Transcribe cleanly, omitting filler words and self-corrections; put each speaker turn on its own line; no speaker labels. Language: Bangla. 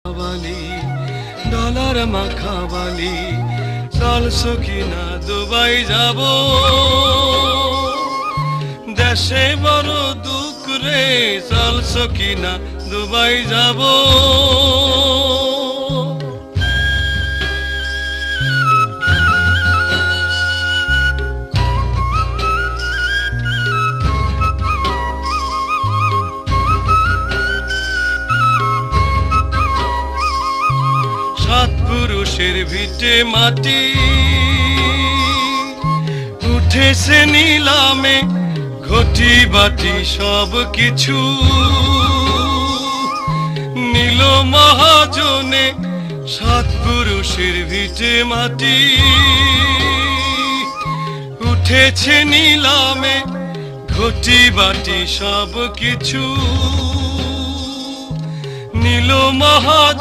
বালি ডলার মাখা বালি চল সখিনা দুবাই যাব দেশে বড় দুঃখ রে চল সখিনা দুবাই যাব সাত পুরুষের ভিটে মাটি উঠেছে নিলামে ঘটি বাটি সব কিছু নীল মহাজনে সাত পুরুষের ভিটে মাটি উঠেছে নিলামে ঘটি বাটি সব কিছু নীল মহাজন